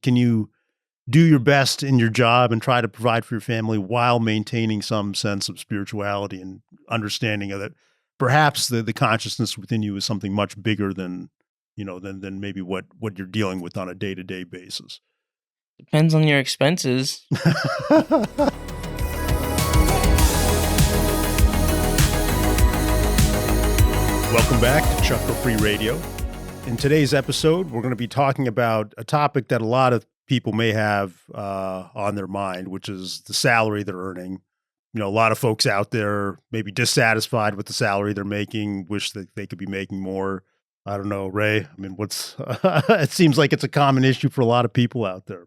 Can you do your best in your job and try to provide for your family while maintaining some sense of spirituality and understanding of that perhaps the consciousness within you is something much bigger than, than maybe what you're dealing with on a day-to-day basis? Depends on your expenses. Welcome back to Chakra Free Radio. In today's episode, we're going to be talking about a topic that a lot of people may have on their mind, which is the salary they're earning. A lot of folks out there may be dissatisfied with the salary they're making, wish that they could be making more. I don't know, Ray. I mean, it seems like it's a common issue for a lot of people out there.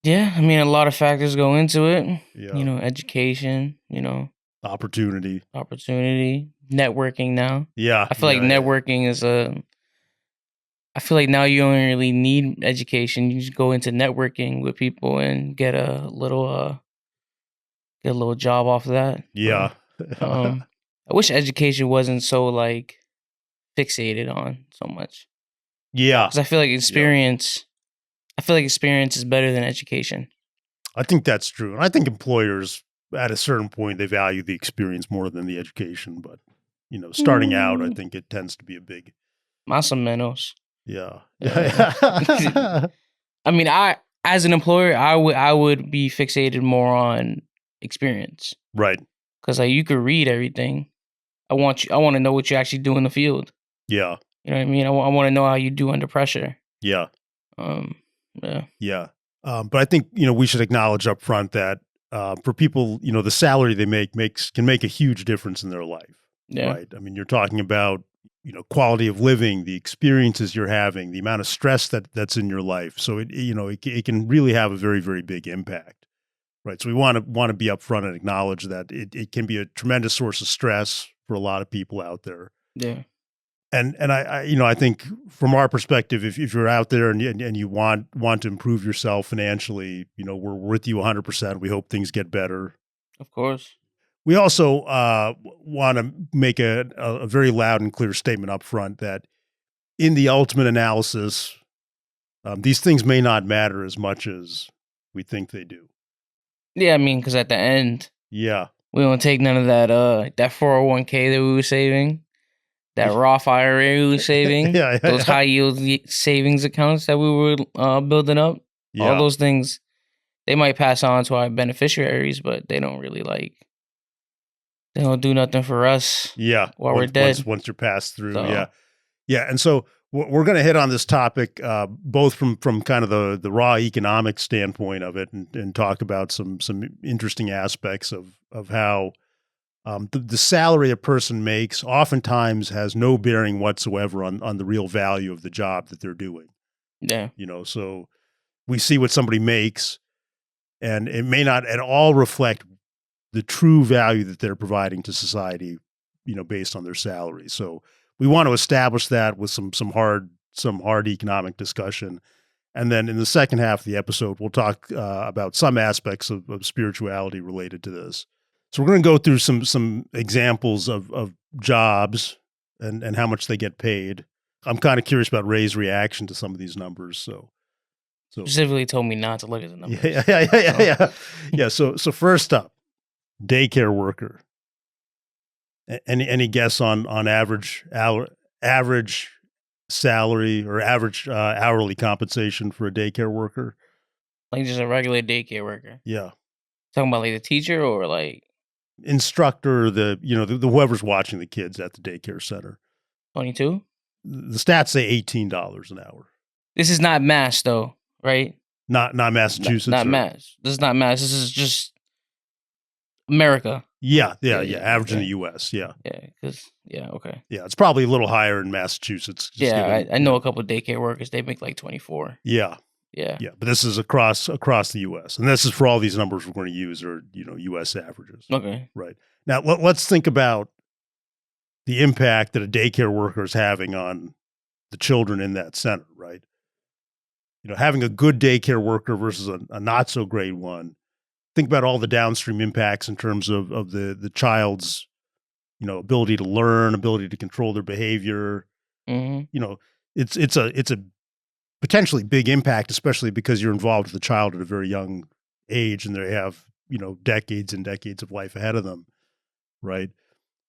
Yeah, I mean, a lot of factors go into it. Yeah. Education, Opportunity, networking now. Yeah. I feel like networking is I feel like now you don't really need education. You just go into networking with people and get a little job off of that. Yeah. I wish education wasn't so fixated on so much. Yeah. Because I feel like experience is better than education. I think that's true. And I think employers at a certain point, they value the experience more than the education. But, starting out, I think it tends to be a big. Más o menos. Yeah. I mean, as an employer, I would be fixated more on experience. Right. Because you could read everything. I want to know what you actually do in the field. Yeah. You know what I mean? I want to know how you do under pressure. Yeah. Yeah. Yeah. But I think, we should acknowledge up front that for people, the salary they can make a huge difference in their life. Yeah. Right. I mean, you're talking about, quality of living, the experiences you're having, the amount of stress that's in your life. So it can really have a very, very big impact. Right. So we want to be upfront and acknowledge that it can be a tremendous source of stress for a lot of people out there. Yeah. And I think from our perspective, if you're out there and you want to improve yourself financially, we're with you 100%. We hope things get better. Of course. We also want to make a very loud and clear statement up front that in the ultimate analysis, these things may not matter as much as we think they do. Yeah, I mean, because at the end, we don't take none of that 401k that we were saving. That Roth IRA we were saving, those high yield savings accounts that we were building up, all those things, they might pass on to our beneficiaries, but they don't really they don't do nothing for us. Yeah, while we're dead. Once you're passed through, yeah. And so we're going to hit on this topic both from kind of the raw economic standpoint of it, and talk about some interesting aspects of how. The salary a person makes oftentimes has no bearing whatsoever on the real value of the job that they're doing. Yeah. So we see what somebody makes, and it may not at all reflect the true value that they're providing to society, based on their salary. So we want to establish that with some hard economic discussion. And then in the second half of the episode, we'll talk about some aspects of spirituality related to this. So we're going to go through some examples of jobs and how much they get paid. I'm kind of curious about Ray's reaction to some of these numbers. So specifically told me not to look at the numbers. Yeah. So first up, daycare worker. Any guess on average salary or average hourly compensation for a daycare worker? Like just a regular daycare worker. Yeah. Talking about the teacher or instructor, the whoever's watching the kids at the daycare center. 22? The stats say $18 an hour. This is not Mass though, right? Not Massachusetts. Not Mass. This is not Mass. This is just America. Yeah. Average in the U.S. Yeah. Okay. Yeah, it's probably a little higher in Massachusetts. I know a couple of daycare workers. They make 24. Yeah. Yeah. But this is across the U.S. And this is for all these numbers we're going to use are, U.S. averages. Okay. Right. Now, let's think about the impact that a daycare worker is having on the children in that center, right? Having a good daycare worker versus a not so great one. Think about all the downstream impacts in terms of the child's, ability to learn, ability to control their behavior. Mm-hmm. It's a potentially big impact, especially because you're involved with the child at a very young age and they have, decades and decades of life ahead of them. Right.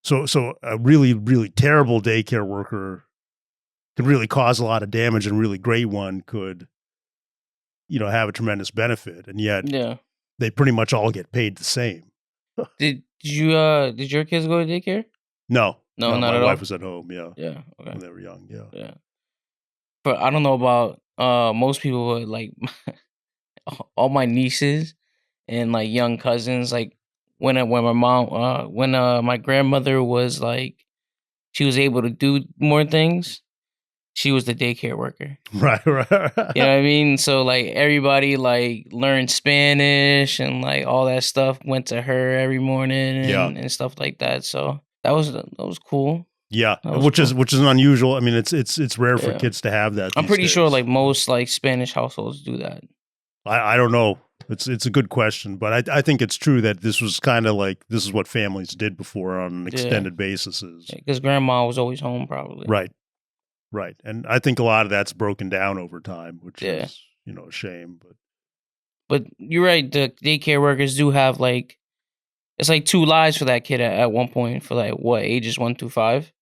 So a really, really terrible daycare worker could really cause a lot of damage, and a really great one could, have a tremendous benefit. And yet they pretty much all get paid the same. Did your kids go to daycare? No, not my at all. wife was at home. Yeah. Yeah. Okay. When they were young. Yeah. Yeah. But I don't know about most people, but like all my nieces and like young cousins, like when my mom when my grandmother was like, she was able to do more things, she was the daycare worker. Right. You know what I mean? So like everybody like learned Spanish and like all that stuff went to her every morning and stuff like that. So that was cool. Yeah, which is unusual. I mean, it's rare for kids to have that. I'm pretty sure like most like Spanish households do that. I don't know. It's a good question, but I think it's true that this was kind of like, this is what families did before on an extended basis. Because grandma was always home, probably. Right. And I think a lot of that's broken down over time, which is, a shame. But you're right. The daycare workers do have like, it's like 2 lives for that kid at one point, for like what, ages 1 through 5?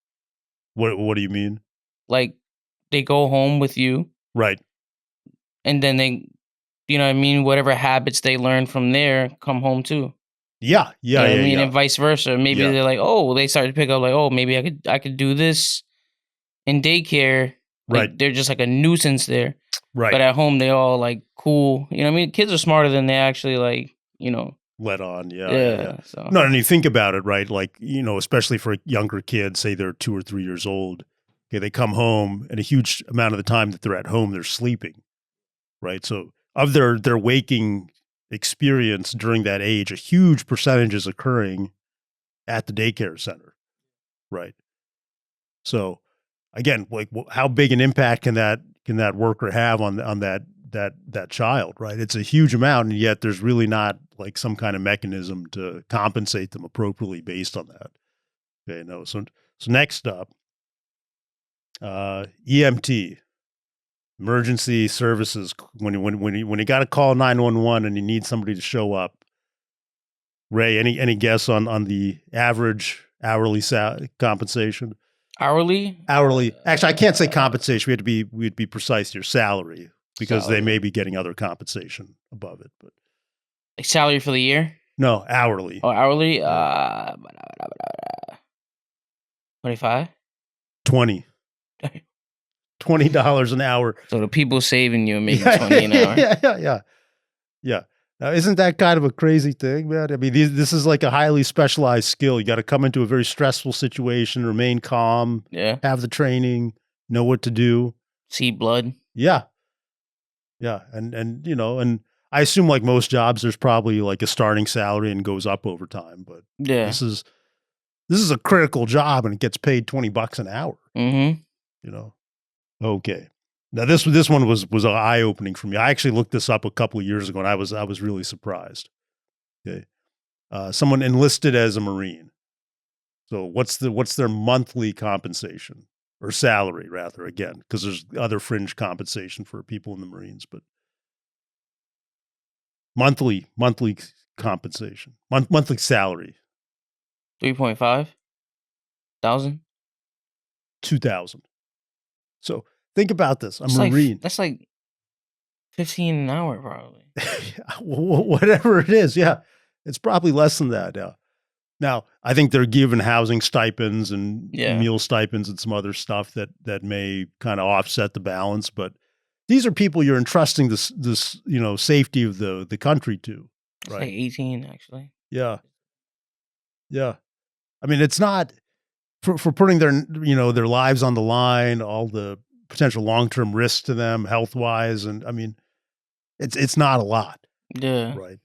What do you mean? Like they go home with you. Right. And then they, you know what I mean, whatever habits they learn from there come home too. Yeah. You know what I mean, and vice versa. Maybe they're like, oh, they start to pick up like, oh, maybe I could do this in daycare. Like, right. They're just like a nuisance there. Right. But at home they all like cool. You know what I mean? Kids are smarter than they actually like, let on. Yeah. So. No, and you think about it, right? Like, especially for younger kids, say they're 2 or 3 years old. Okay, they come home, and a huge amount of the time that they're at home, they're sleeping. Right. So of their waking experience during that age, a huge percentage is occurring at the daycare center. Right. So again, like how big an impact can that worker have on that child? Right. It's a huge amount. And yet there's really not like some kind of mechanism to compensate them appropriately based on that. Okay. No. So next up, EMT. Emergency services, when you got to call 911 and you need somebody to show up. Ray, any guess on the average hourly compensation? Hourly? Actually, I can't say compensation. We'd be precise here. Salary, because they may be getting other compensation above it. But like salary for the year? No, hourly. Oh, hourly? 25? 20. $20 an hour. So the people saving you are making 20 an hour. Yeah. Now, isn't that kind of a crazy thing, man? I mean, this is like a highly specialized skill. You got to come into a very stressful situation, remain calm, have the training, know what to do. See blood. Yeah. And and I assume like most jobs, there's probably like a starting salary and goes up over time. But this is a critical job, and it gets paid $20 an hour. Mm-hmm. Okay. Now this one was eye opening for me. I actually looked this up a couple of years ago, and I was really surprised. Okay. Someone enlisted as a Marine. So what's their monthly compensation, or salary rather, again, because there's other fringe compensation for people in the Marines, but monthly compensation, monthly salary. 3.5 thousand. 2,000. So think about this. I'm a Marine. That's like 15 an hour, probably. Whatever it is. Yeah. It's probably less than that. Yeah. Now, I think they're given housing stipends and meal stipends and some other stuff that may kind of offset the balance. But these are people you're entrusting this safety of the country to. It's like 18, actually. Yeah. I mean, it's not for putting their lives on the line, all the potential long-term risks to them health-wise. And I mean, it's not a lot. Yeah. Right.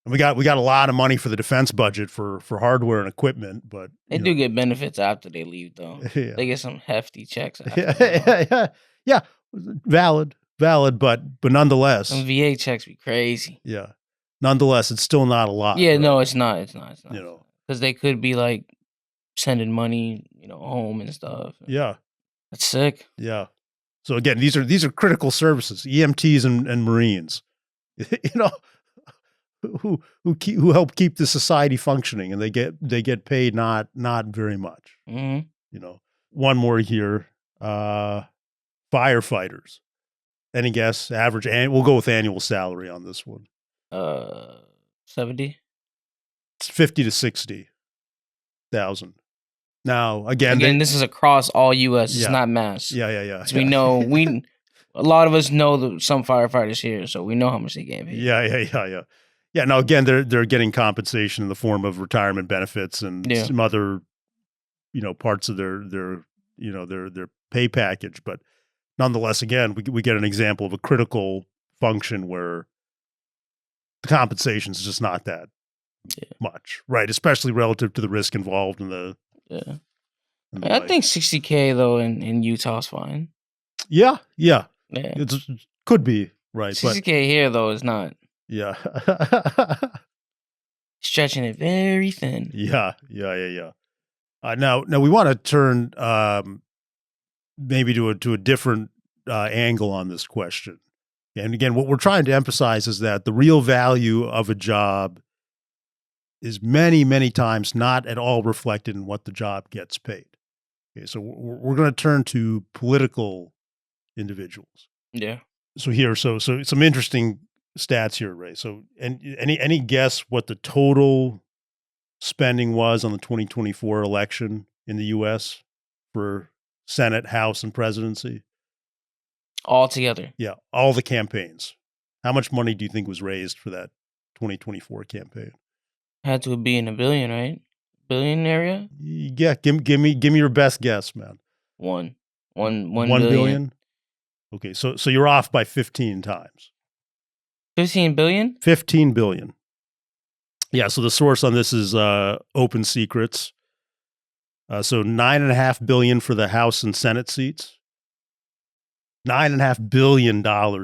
And we got a lot of money for the defense budget for hardware and equipment, but they do get benefits after they leave, though. Yeah. They get some hefty checks. Yeah. Valid, but nonetheless, some VA checks be crazy. Yeah. Nonetheless, it's still not a lot. Yeah, right? No, it's not. Because they could be like sending money, home and stuff. Yeah. That's sick. Yeah. So again, these are critical services, EMTs and Marines, who help keep the society functioning, and they get paid not very much. Mm-hmm. One more here, firefighters. Any guess? Average, and we'll go with annual salary on this one. 70. It's 50 to 60,000. Now again, this is across all U.S. It's not mass. Yeah. So we know a lot of us know some firefighters here, so we know how much they get paid. Yeah. Now again, they're getting compensation in the form of retirement benefits and some other, parts of their pay package. But nonetheless, again, we get an example of a critical function where the compensation is just not that much, right? Especially relative to the risk involved in the. Yeah. I think 60K though in Utah is fine. Yeah. It could be, right? 60K here though is not. Yeah. Stretching it very thin. Yeah. Now we want to turn maybe to a different angle on this question. And again, what we're trying to emphasize is that the real value of a job is many, many times not at all reflected in what the job gets paid. Okay, so we're going to turn to political individuals. Yeah. So some interesting stats here, Ray. So, and any guess what the total spending was on the 2024 election in the U.S. for Senate, House, and presidency? All together. Yeah, all the campaigns. How much money do you think was raised for that 2024 campaign? Had to be in a billion, right? Billion area? Yeah, give me your best guess, man. One billion? Okay, so you're off by 15 times. 15 billion? 15 billion. Yeah, so the source on this is Open Secrets. So $9.5 billion for the House and Senate seats. $9.5 billion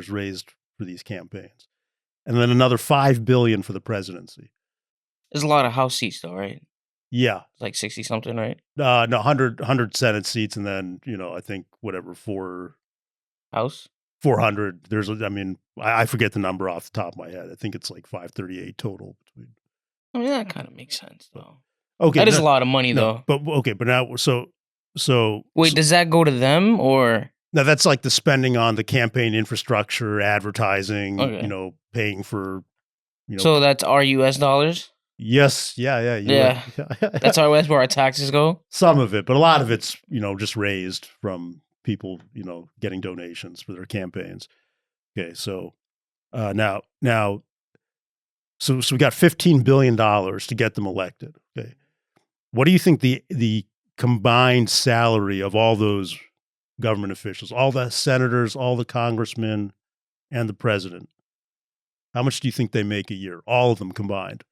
raised for these campaigns. And then another $5 billion for the presidency. There's a lot of House seats though, right? Yeah. It's like 60 something, right? No, 100 Senate seats, and then, I think whatever, House? 400. I forget the number off the top of my head. I think it's like 538 total. That kind of makes sense though. Okay. That is a lot of money though. But now, so. Wait, does that go to them or? No, that's like the spending on the campaign infrastructure, advertising, paying for, So that's our US dollars? Yes. Yeah. That's where our taxes go? Some of it, but a lot of it's, just raised from people, getting donations for their campaigns. Okay. So, now, so we got $15 billion to get them elected. Okay. What do you think the combined salary of all those government officials, all the senators, all the congressmen, and the president, how much do you think they make a year? All of them combined?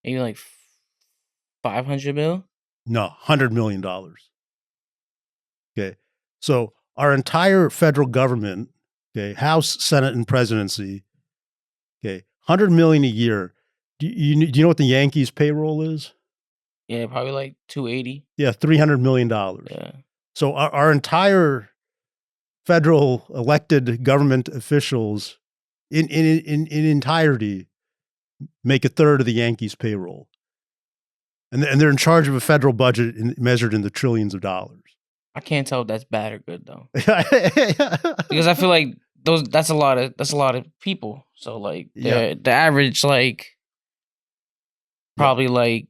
Maybe like 500 mil? No, $100 million. Okay. So our entire federal government, okay, House, Senate, and presidency, okay, $100 million a year. Do you know what the Yankees payroll is? Yeah, probably like 280. Yeah, $300 million. Yeah. So our entire federal elected government officials in entirety make a third of the Yankees payroll. And they're in charge of a federal budget measured in the trillions of dollars. I can't tell if that's bad or good though. Because I feel like that's a lot of people. So like the average like probably like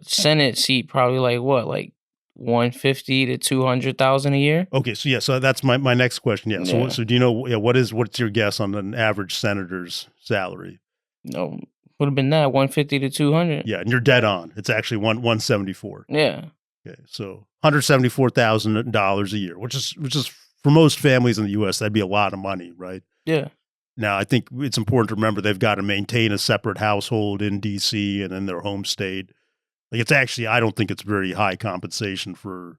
Senate seat probably like what, like 150 to 200,000 a year. Okay, so that's my next question. Yeah. So do you know what's your guess on an average senator's salary? No, would have been that 150 to 200. Yeah, and you're dead on. It's actually 174. Yeah. Okay, so $174,000 a year, which is for most families in the U.S. that'd be a lot of money, right? Yeah. Now, I think it's important to remember they've got to maintain a separate household in D.C. and in their home state. Like it's actually, I don't think it's very high compensation for,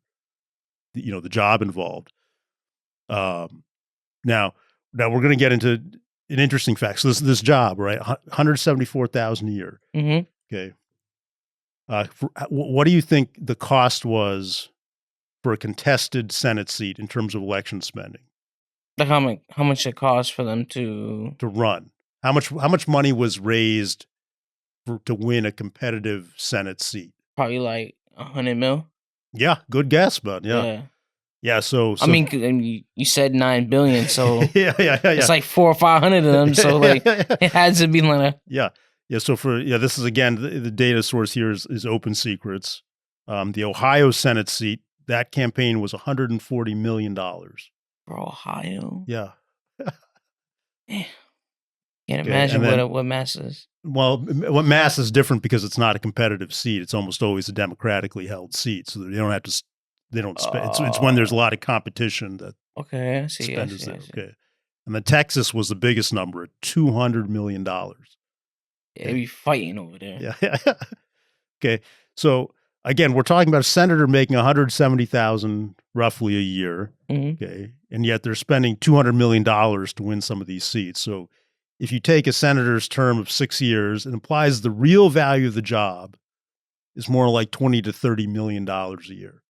the job involved. Now we're going to get into an interesting fact. So this job, right? $174,000 a year. Mm-hmm. Okay. What do you think the cost was for a contested Senate seat in terms of election spending? Like how much it costs for them to run? How much money was raised to win a competitive Senate seat? Probably like $100 million. Yeah, good guess, bud. Yeah. So I mean, you said $9 billion, so yeah. It's like 400 or 500 of them. So like, it has to be like yeah. So this is again the data source here is Open Secrets. The Ohio Senate seat, that campaign was $140 million. For Ohio. Yeah. Can't imagine what Mass is. Well, what Mass is different because it's not a competitive seat. It's almost always a democratically held seat, so they don't have to. They don't spend. It's when there's a lot of competition that. Okay, I see. Okay, and then Texas was the biggest number at $200 million. Yeah, they be fighting over there. Yeah. Okay, so again, we're talking about a senator making $170,000 roughly a year. Mm-hmm. Okay, and yet they're spending $200 million to win some of these seats. So if you take a senator's term of 6 years, it implies the real value of the job is more like $20 to $30 million a year.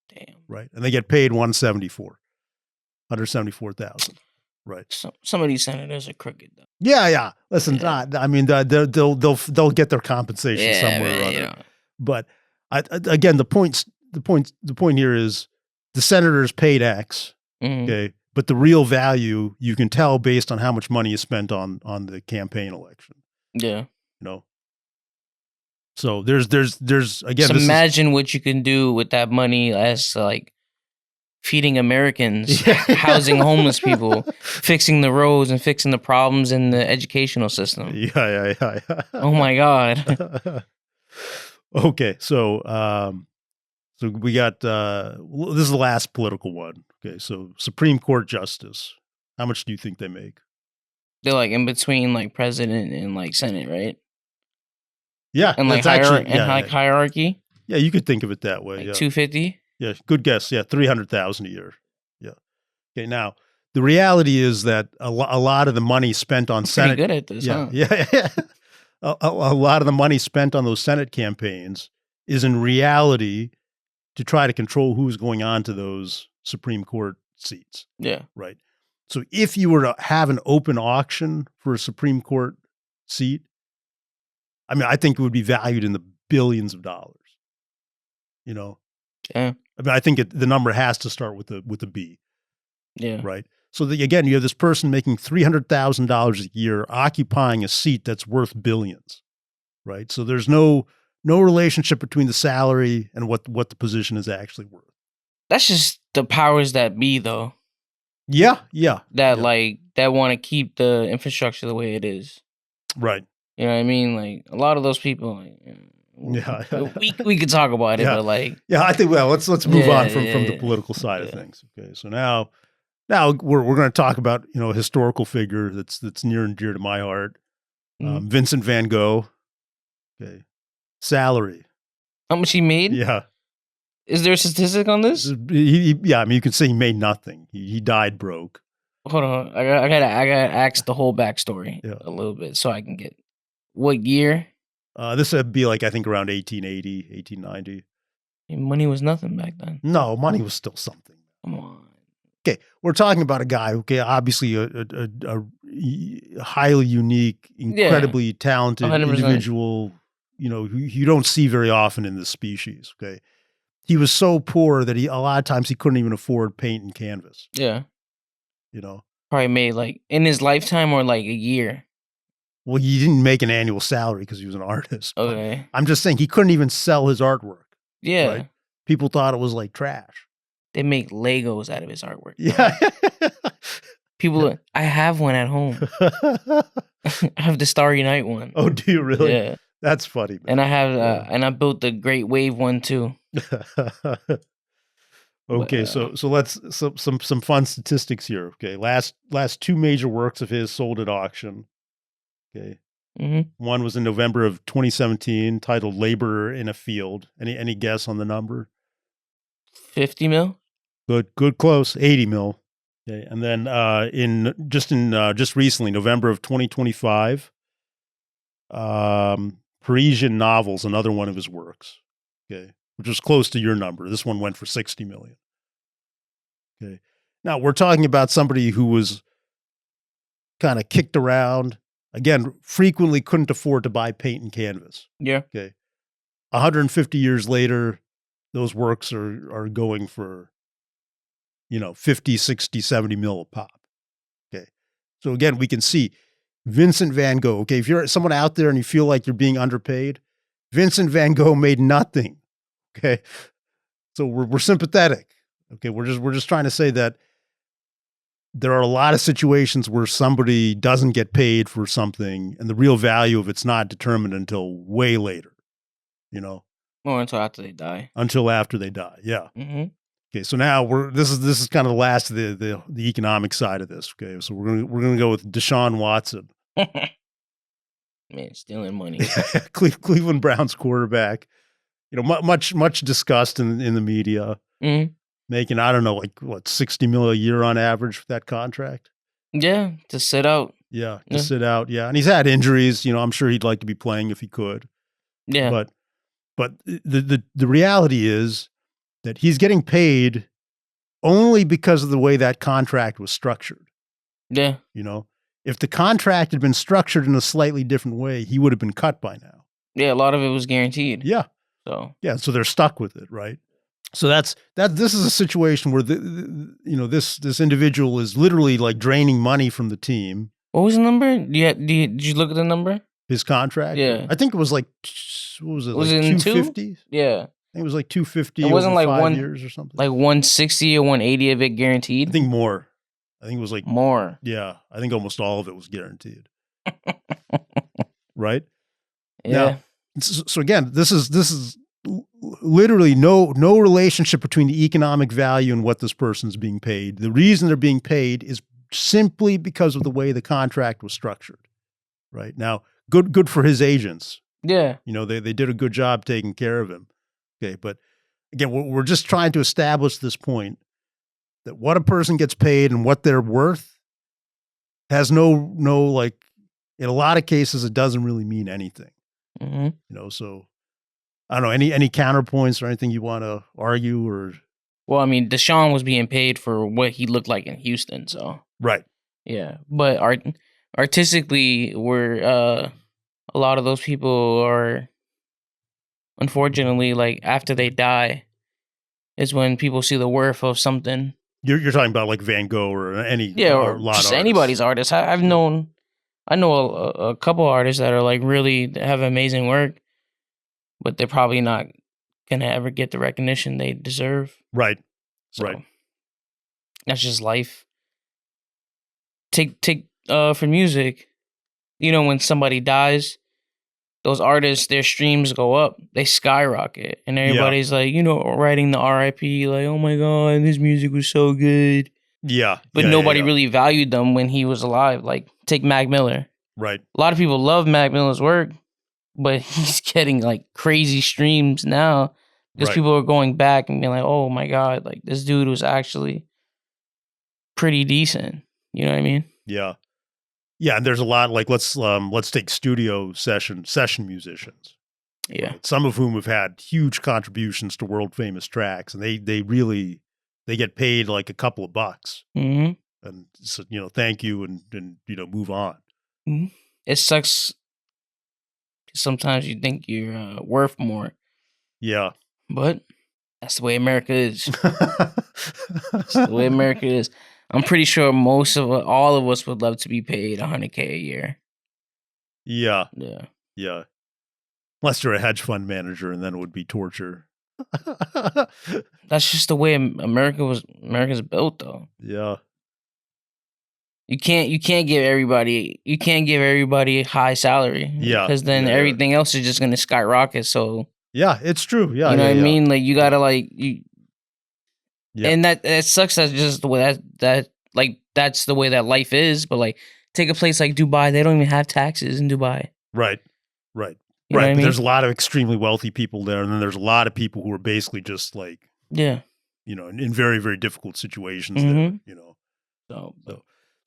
Damn. Right, and they get paid $174,000. Right. Some of these senators are crooked though. Yeah. Listen, I mean, they'll get their compensation somewhere or other. Yeah. But again, the point here is the senators paid X. Mm-hmm. Okay, but the real value you can tell based on how much money is spent on the campaign election. Yeah. So there's again. So imagine what you can do with that money as like feeding Americans, housing homeless people, fixing the roads and fixing the problems in the educational system. Yeah. Oh my God. Okay, so we got this is the last political one. Okay, so Supreme Court justice. How much do you think they make? They're like in between like president and like Senate, right? Yeah, and like hierarchy. Yeah, you could think of it that way. Like 250. Yeah, good guess. Yeah, 300,000 a year. Yeah. Okay, now the reality is that a lot of the money spent on Senate. Pretty good at this, huh? Yeah. A lot of the money spent on those Senate campaigns is in reality to try to control who's going on to those Supreme Court seats. Yeah. Right. So if you were to have an open auction for a Supreme Court seat, I mean, I think it would be valued in the billions of dollars. Yeah. I mean, I think the number has to start with a B. Yeah. Right. So again, you have this person making $300,000 a year, occupying a seat that's worth billions. Right. So there's no relationship between the salary and what the position is actually worth. That's just the powers that be, though. Yeah. That want to keep the infrastructure the way it is. Right. You know what I mean? Like a lot of those people. We could talk about it, but like. Yeah, I think let's move on from the political side of things. Okay, so now we're going to talk about a historical figure that's near and dear to my heart, Vincent Van Gogh. Okay, salary. How much he made? Yeah. Is there a statistic on this? I mean, you could say he made nothing. He died broke. Hold on, I gotta ask the whole backstory a little bit so I can get what year. This would be like I think around 1880, 1890. Money was nothing back then. No, money was still something. Come on. Okay, we're talking about a guy. Okay, obviously a highly unique, incredibly talented 100%. Individual. Who you don't see very often in this species. Okay. He was so poor that a lot of times he couldn't even afford paint and canvas. Yeah. Probably made like in his lifetime or like a year. Well, he didn't make an annual salary because he was an artist. Okay. I'm just saying he couldn't even sell his artwork. Yeah. Right? People thought it was like trash. They make Legos out of his artwork. Yeah. People, I have one at home. I have the Starry Night one. Oh, do you really? Yeah. That's funny, man. And I have, and I built the Great Wave one too. Okay, so let's some fun statistics here. Okay, last two major works of his sold at auction. Okay, One was in November of 2017, titled "Laborer in a Field." Any guess on the number? 50 mil. Good, close. 80 mil. Okay, and then just recently, November of 2025. Parisian Novels, another one of his works, okay, which was close to your number. This one went for 60 million. Okay. Now, we're talking about somebody who was kind of kicked around. Again, frequently couldn't afford to buy paint and canvas. Yeah. Okay. 150 years later, those works are going for, 50, 60, 70 mil a pop. Okay. So again, we can see Vincent Van Gogh. Okay. If you're someone out there and you feel like you're being underpaid, Vincent Van Gogh made nothing. Okay. So we're sympathetic. Okay. We're just trying to say that there are a lot of situations where somebody doesn't get paid for something and the real value of it's not determined until way later, Or until after they die. Until after they die. Yeah. Mm-hmm. Okay. So now this is kind of the last of the economic side of this. Okay. So we're going to go with Deshaun Watson. Man, stealing money. Cleveland Browns quarterback, much discussed in the media. Mm-hmm. Making, I don't know, like what, $60 million a year on average for that contract? Yeah, to sit out. Yeah, to sit out. Yeah, and he's had injuries. I'm sure he'd like to be playing if he could. Yeah, but the reality is that he's getting paid only because of the way that contract was structured. Yeah, if the contract had been structured in a slightly different way, he would have been cut by now. Yeah, a lot of it was guaranteed. Yeah. So they're stuck with it, right? So this is a situation where this individual is literally like draining money from the team. What was the number? Did you look at the number? His contract? Yeah. I think it was like, what was it? Was like it in 250? Yeah. I think it was like 250. It wasn't over like 5 years or something. Like 160 or 180 of it guaranteed? I think more. I think it was like more. Yeah. I think almost all of it was guaranteed. Right? Yeah. Now, so again, this is literally no relationship between the economic value and what this person's being paid. The reason they're being paid is simply because of the way the contract was structured. Right? Now, good for his agents. Yeah. They did a good job taking care of him. Okay, but again, we're just trying to establish this point that what a person gets paid and what they're worth has no like, in a lot of cases, it doesn't really mean anything. Mm-hmm. So I don't know, any counterpoints or anything you want to argue or? Well, I mean, Deshaun was being paid for what he looked like in Houston, so. Right. Yeah, but artistically, a lot of those people are, unfortunately, like after they die, is when people see the worth of something. You're talking about like Van Gogh or any or just anybody's artist. I know a couple artists that are like really have amazing work, but they're probably not gonna ever get the recognition they deserve. Right. So, right. That's just life. Take for music, when somebody dies, those artists, their streams go up, they skyrocket, and everybody's like, writing the RIP, like, oh my God, his music was so good. Yeah. But nobody really valued them when he was alive. Like, take Mac Miller. Right. A lot of people love Mac Miller's work, but he's getting like crazy streams now because people are going back and being like, oh my God, like this dude was actually pretty decent. You know what I mean? Yeah. Yeah, and there's a lot like let's take studio session musicians. Yeah. Some of whom have had huge contributions to world famous tracks, and they get paid like a couple of bucks. Mm-hmm. And so, thank you and move on. Mm-hmm. It sucks. Sometimes you think you're worth more. Yeah. But that's the way America is. That's the way America is. I'm pretty sure all of us would love to be paid $100K a year. Yeah. Yeah. Yeah. Unless you're a hedge fund manager, and then it would be torture. That's just the way America's built, though. Yeah. You can't give everybody a high salary. Yeah. Because then everything else is just gonna skyrocket. So yeah, it's true. Yeah. You know what I mean? Like you gotta Yeah. And that sucks. That's just the way that's the way that life is. But like, take a place like Dubai. They don't even have taxes in Dubai. Right. You know what I mean? There's a lot of extremely wealthy people there, and then there's a lot of people who are basically just like, in very, very difficult situations. Mm-hmm. There.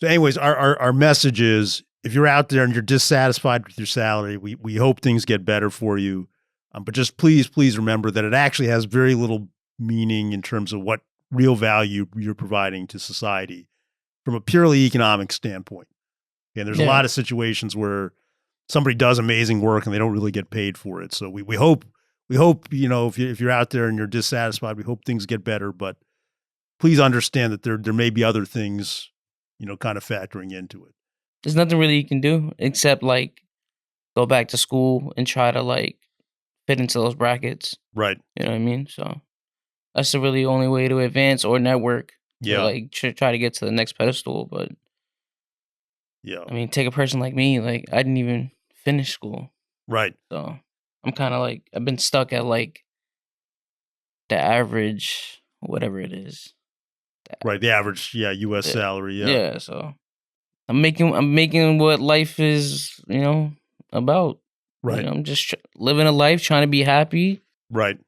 So anyways, our message is: if you're out there and you're dissatisfied with your salary, we hope things get better for you. But just please remember that it actually has very little meaning in terms of what real value you're providing to society from a purely economic standpoint. And there's a lot of situations where somebody does amazing work and they don't really get paid for it. So we hope, if you're out there and you're dissatisfied, we hope things get better, but please understand that there may be other things, kind of factoring into it. There's nothing really you can do except go back to school and try to fit into those brackets. Right. You know what I mean? So that's the really only way to advance or network. Yeah. To try to get to the next pedestal. But yeah, I mean, take a person like me, I didn't even finish school. Right. So I'm kind of I've been stuck at the average, whatever it is. Right. The average, U.S. salary. Yeah. Yeah. So I'm making what life is, about. Right. I'm just living a life, trying to be happy. Right.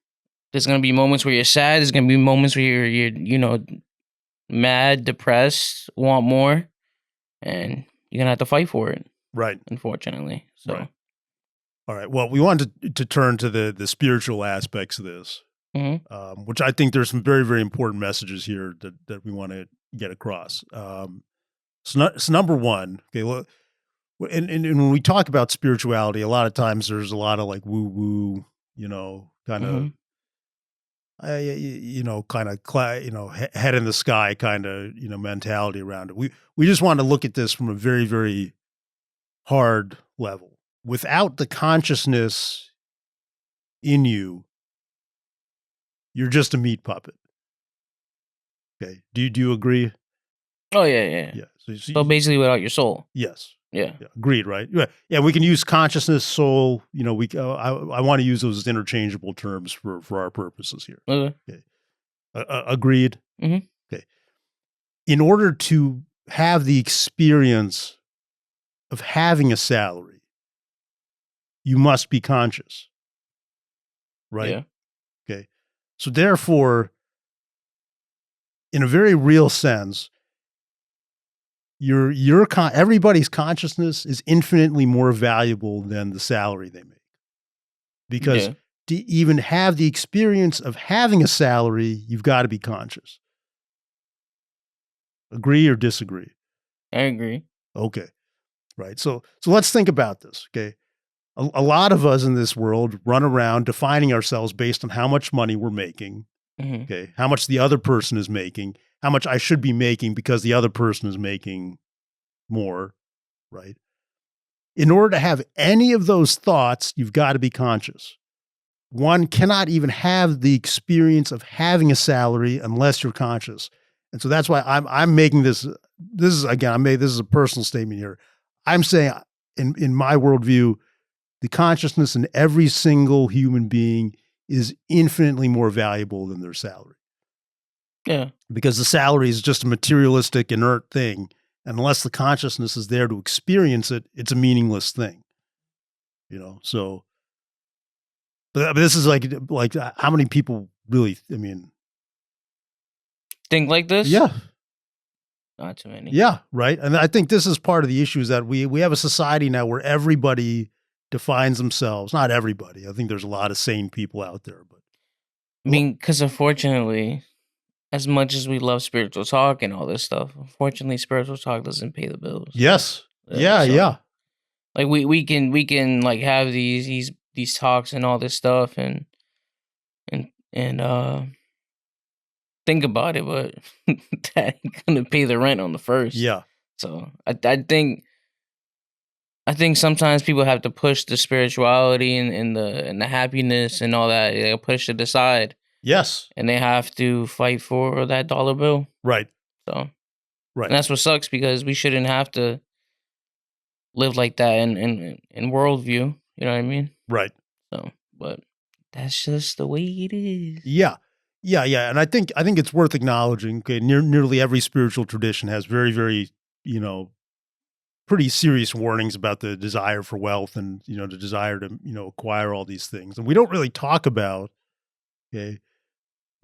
There's gonna be moments where you're sad. There's gonna be moments where you're mad, depressed, want more, and you're gonna have to fight for it. Right. Unfortunately. So. Right. All right. Well, we wanted to turn to the spiritual aspects of this, which I think there's some very, very important messages here that we want to get across. So number one, okay, well, and when we talk about spirituality, a lot of times there's a lot of woo woo, kind of, head in the sky kind of, mentality around it. We just want to look at this from a very, very hard level. Without the consciousness in you, you're just a meat puppet. Okay. Do you agree? Oh yeah. So basically, without your soul. Yes. Yeah. Agreed. Right. Yeah. We can use consciousness, soul. I want to use those as interchangeable terms for our purposes here. Okay. Agreed. Mm-hmm. Okay. In order to have the experience of having a salary, you must be conscious. Right. Yeah. Okay. So therefore, in a very real sense, everybody's consciousness is infinitely more valuable than the salary they make. Because to even have the experience of having a salary, you've got to be conscious. Agree or disagree? I agree. Okay. Right. So let's think about this. Okay. A lot of us in this world run around defining ourselves based on how much money we're making. Mm-hmm. Okay. How much the other person is making, how much I should be making because the other person is making more, right? In order to have any of those thoughts, you've got to be conscious. One cannot even have the experience of having a salary unless you're conscious. And so that's why I'm making this is a personal statement here. I'm saying in my worldview, the consciousness in every single human being is infinitely more valuable than their salary. Yeah. Because the salary is just a materialistic, inert thing. And unless the consciousness is there to experience it, it's a meaningless thing. So, but this is like how many people really, think like this? Yeah. Not too many. Yeah. Right. And I think this is part of the issue is that we have a society now where everybody defines themselves. Not everybody. I think there's a lot of sane people out there, but because unfortunately, as much as we love spiritual talk and all this stuff, unfortunately, spiritual talk doesn't pay the bills. Yes. Yeah. We can have these talks and all this stuff and think about it, but that ain't gonna pay the rent on the first. Yeah. So I think sometimes people have to push the spirituality and the happiness and all that. They push it aside. Yes. And they have to fight for that dollar bill. Right. So, right. And that's what sucks because we shouldn't have to live like that in worldview. You know what I mean? Right. So, but that's just the way it is. Yeah. And I think it's worth acknowledging. Okay, nearly every spiritual tradition has very, very, pretty serious warnings about the desire for wealth and the desire to acquire all these things, and we don't really talk about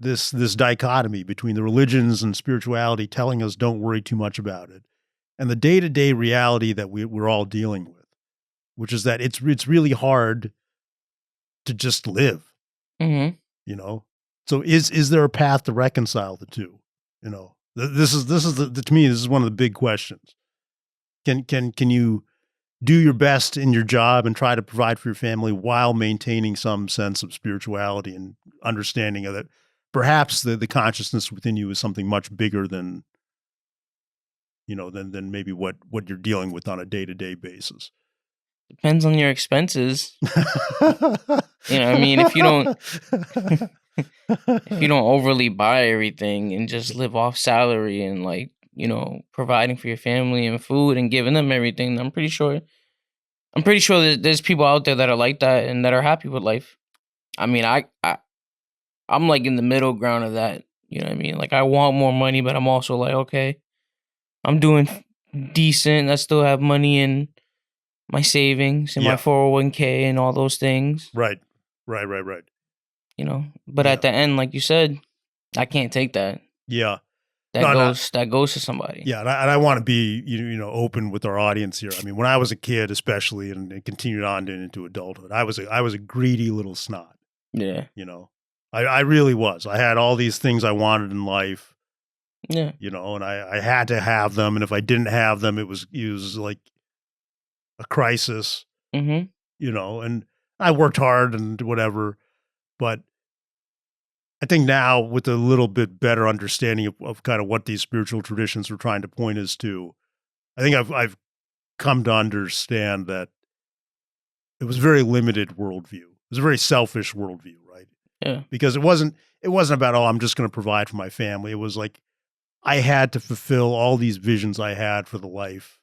this dichotomy between the religions and spirituality telling us don't worry too much about it, and the day-to-day reality that we're all dealing with, which is that it's really hard to just live. Mm-hmm. So is there a path to reconcile the two? You know, this is to me, this is one of the big questions. Can you do your best in your job and try to provide for your family while maintaining some sense of spirituality and understanding of that perhaps the consciousness within you is something much bigger than, you know, than maybe what you're dealing with on a day-to-day basis? Depends on your expenses. You know, I mean, if you don't overly buy everything and just live off salary and, like, you know, providing for your family and food and giving them everything, I'm pretty sure that there's people out there that are like that and that are happy with life. I mean, I'm like in the middle ground of that. You know what I mean? Like, I want more money, but I'm also like, okay, I'm doing decent. I still have money in my savings and my 401k and all those things. Right. You know, but at the end, like you said, I can't take that. Yeah. That goes to somebody. Yeah, and I want to be, you know, open with our audience here. I mean, when I was a kid, especially, and it continued on into adulthood, I was a greedy little snot. Yeah. You know, I really was. I had all these things I wanted in life. Yeah. You know, and I had to have them, and if I didn't have them, it was like a crisis. Mm-hmm. You know, and I worked hard and whatever, but I think now with a little bit better understanding of kind of what these spiritual traditions were trying to point us to, I think I've come to understand that it was a very limited worldview. It was a very selfish worldview, right? Yeah. Because it wasn't about, oh, I'm just going to provide for my family. It was like I had to fulfill all these visions I had for the life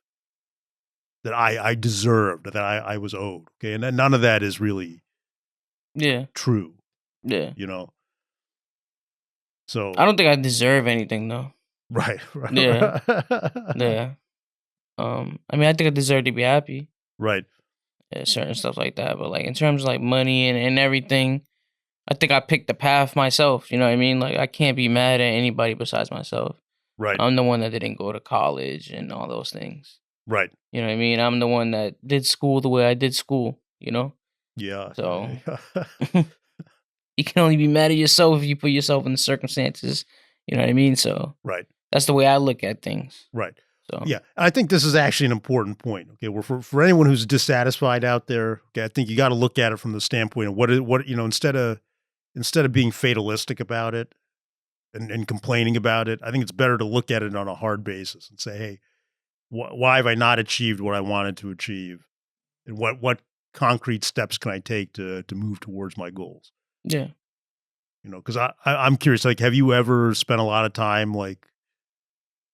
that I deserved, that I was owed. Okay, and none of that is really true. Yeah. You know. So I don't think I deserve anything though. Right. Yeah. Yeah. I mean, I think I deserve to be happy. Right. Certain stuff like that, but like in terms of like money and everything, I think I picked the path myself. You know what I mean? Like, I can't be mad at anybody besides myself. Right. I'm the one that didn't go to college and all those things. Right. You know what I mean? I'm the one that did school the way I did school. You know? Yeah. So. You can only be mad at yourself if you put yourself in the circumstances. You know what I mean? So right. That's the way I look at things. Right. So yeah, I think this is actually an important point. Okay, well, for anyone who's dissatisfied out there, okay, I think you got to look at it from the standpoint of what you know, instead of being fatalistic about it and complaining about it, I think it's better to look at it on a hard basis and say, hey, why have I not achieved what I wanted to achieve, and what concrete steps can I take to move towards my goals? Yeah. You know, because I'm curious, like, have you ever spent a lot of time, like,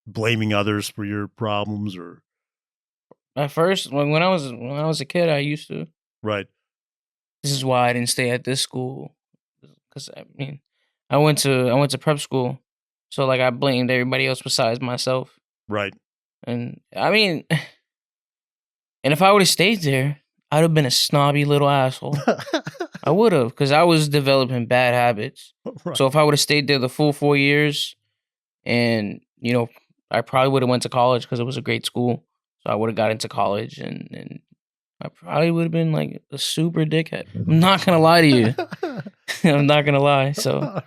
blaming others for your problems? Or at first, when I was a kid, I used to. Right. This is why I didn't stay at this school, because I mean, I went to prep school, so like I blamed everybody else besides myself. Right. And I mean, and if I would have stayed there, I'd have been a snobby little asshole. I would have, because I was developing bad habits. Right. So if I would have stayed there the full 4 years, and you know, I probably would have went to college because it was a great school. So I would have got into college, and I probably would have been like a super dickhead. I'm not gonna lie to you. I'm not gonna lie. So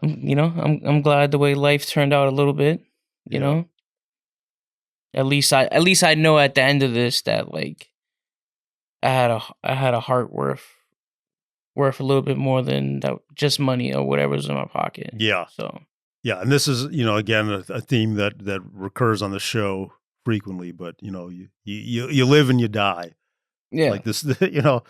I'm glad the way life turned out a little bit. You know, at least I know at the end of this that like I had a heart worth a little bit more than that, just money or whatever's in my pocket. Yeah. So. Yeah, and this is, you know, again, a theme that recurs on the show frequently. But you know, you live and you die. Yeah. Like this, you know,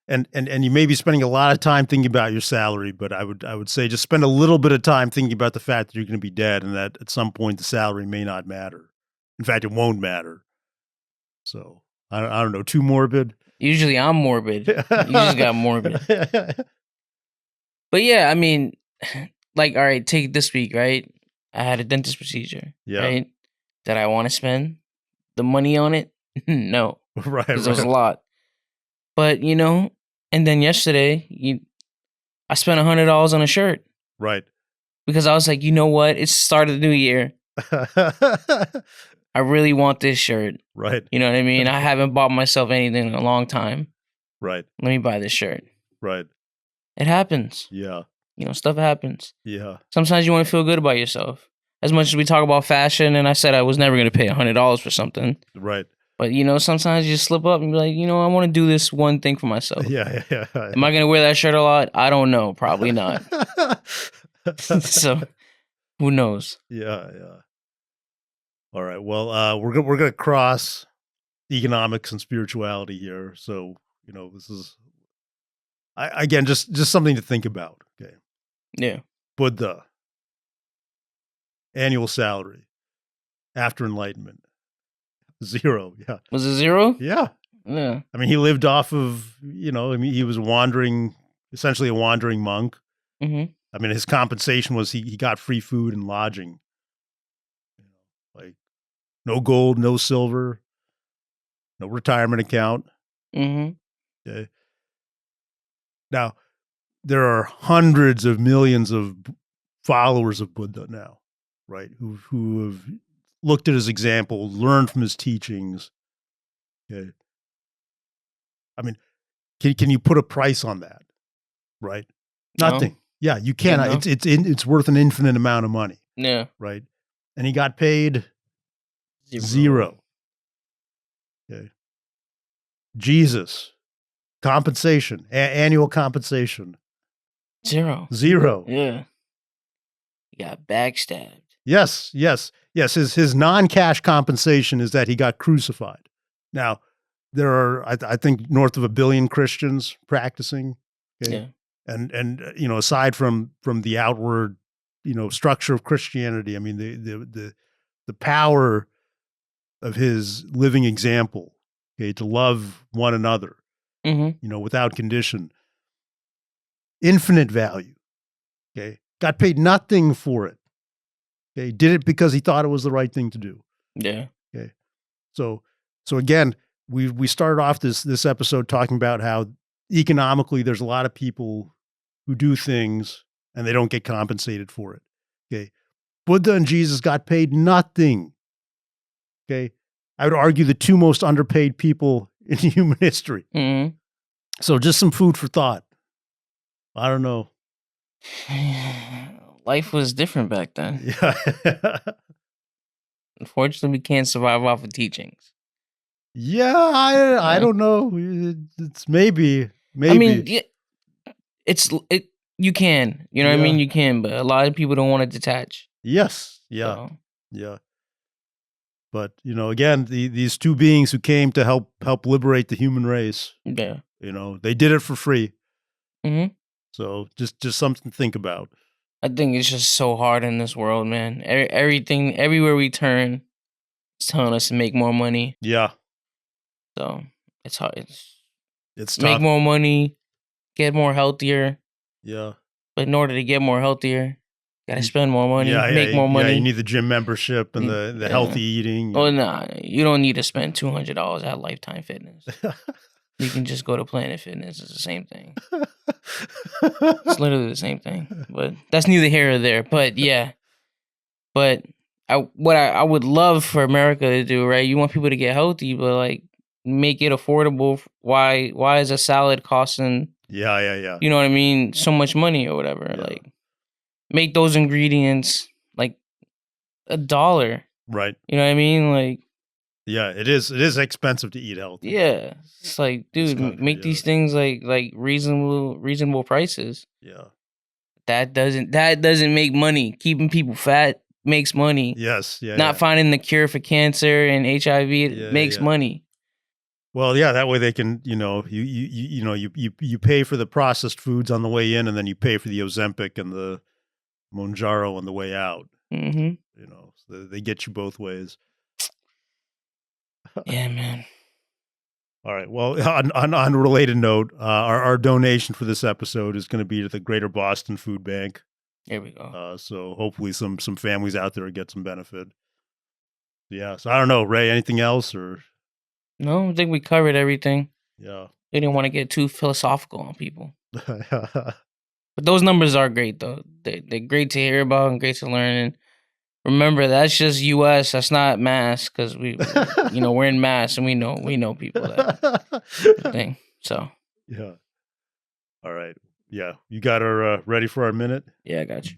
and you may be spending a lot of time thinking about your salary, but I would say just spend a little bit of time thinking about the fact that you're going to be dead, and that at some point the salary may not matter. In fact, it won't matter. So I don't know, too morbid. Usually I'm morbid. You just got morbid. But yeah, I mean. Like, all right, take this week, right? I had a dentist procedure, right? Did I want to spend the money on it? No. Right. Because it was a lot. But, you know, and then yesterday, I spent $100 on a shirt. Right. Because I was like, you know what? It's the start of the new year. I really want this shirt. Right. You know what I mean? I haven't bought myself anything in a long time. Right. Let me buy this shirt. Right. It happens. Yeah. Stuff happens. Yeah. Sometimes you want to feel good about yourself. As much as we talk about fashion, and I said I was never going to pay $100 for something. Right. But, sometimes you slip up and be like, I want to do this one thing for myself. Yeah. Am I going to wear that shirt a lot? I don't know. Probably not. So, who knows? Yeah. All right. Well, we're going to cross economics and spirituality here. So, this is, again, just something to think about. Okay. Yeah. Buddha. Annual salary. After enlightenment. 0. Yeah. Was it 0? Yeah. Yeah. I mean, he lived off of, he was essentially a wandering monk. Mm-hmm. I mean, his compensation was he got free food and lodging. Like no gold, no silver, no retirement account. Mm-hmm. Okay. Now, there are hundreds of millions of followers of Buddha now, right? Who have looked at his example, learned from his teachings. Okay. I mean, can you put a price on that? Right? Nothing. No. Yeah, you cannot. Yeah, no. It's worth an infinite amount of money. Yeah. Right? And he got paid 0. Okay. Jesus, compensation, annual compensation. 0. Yeah. He got backstabbed. Yes. His non-cash compensation is that he got crucified. Now, there are, I think, north of 1 billion Christians practicing. Okay? Yeah. And aside from the outward, structure of Christianity, I mean, the power of his living example, okay, to love one another, mm-hmm. Without condition, infinite value. Okay, got paid nothing for it. Okay, did it because he thought it was the right thing to do. Yeah. Okay, so again, we started off this episode talking about how economically there's a lot of people who do things and they don't get compensated for it. Okay, Buddha and Jesus got paid nothing. Okay, I would argue the 2 most underpaid people in human history. Mm-hmm. So just some food for thought. I don't know. Life was different back then. Yeah. Unfortunately, we can't survive off of teachings. Yeah, I don't know. It's maybe. I mean, you can. You know what I mean? You can, but a lot of people don't want to detach. Yes. Yeah. So. Yeah. But, again, these 2 beings who came to help liberate the human race. Yeah. They did it for free. Mm-hmm. So just something to think about. I think it's just so hard in this world, man. Everything, everywhere we turn, it's telling us to make more money. Yeah. So it's hard. It's make tough. more money, get more healthier. Yeah. But in order to get more healthier, gotta spend more money, make more money. Yeah, you need the gym membership and the healthy eating. Oh, no, you don't need to spend $200 at Lifetime Fitness. You can just go to Planet Fitness. It's the same thing. It's literally the same thing. But that's neither here or there. But yeah. But what I would love for America to do, right? You want people to get healthy, but like make it affordable. Why is a salad costing? Yeah. You know what I mean? So much money or whatever. Yeah. Like make those ingredients like $1. Right. You know what I mean? Like. Yeah, it is expensive to eat healthy. Yeah, it's like, dude, make these things like reasonable prices. Yeah, that doesn't make money. Keeping people fat makes money. Yes, yeah. Not finding the cure for cancer and HIV makes money. Well, yeah, that way they can, you pay for the processed foods on the way in, and then you pay for the Ozempic and the Mounjaro on the way out. Mm-hmm. So they get you both ways. Yeah, man. All right. Well, on a related note, our donation for this episode is going to be to the Greater Boston Food Bank. There we go. So hopefully some families out there get some benefit. Yeah. So I don't know, Ray, anything else or? No, I think we covered everything. Yeah. We didn't want to get too philosophical on people. But those numbers are great, though. They're great to hear about and great to learn. And remember, that's just U.S. That's not mass because we're in mass and we know people that thing. So yeah. All right. Yeah. You got her ready for our minute? Yeah, I got you.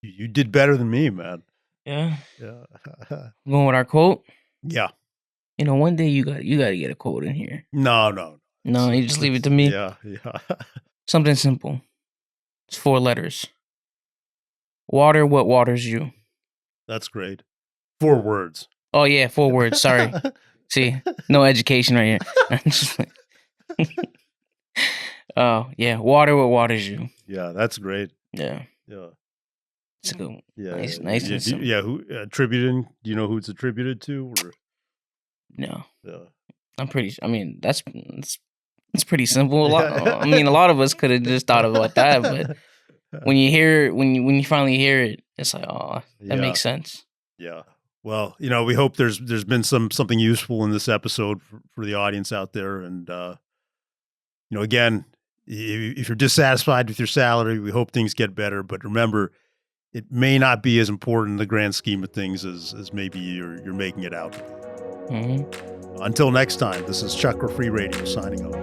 You did better than me, man. Yeah. Yeah. Going with our quote? Yeah. One day you got to get a quote in here. No. No, you just leave it to me. Yeah. Something simple. It's 4 letters. Water what waters you. That's great. 4 words. Oh yeah, 4 words. Sorry. See, no education right here. Oh yeah, water what waters you. Yeah, that's great. Yeah. It's a good one. Yeah. Nice and simple. Yeah, who attributing? Do you know who it's attributed to? Or? No. Yeah. I'm pretty. I mean, that's pretty simple. A lot of us could have just thought about that, but when you hear it, when you finally hear it, it's like, oh, that makes sense. Yeah. Well, we hope there's been something useful in this episode for the audience out there, and again, if you're dissatisfied with your salary, we hope things get better. But remember, it may not be as important in the grand scheme of things as maybe you're making it out. Mm-hmm. Until next time, this is Chakra Free Radio signing off.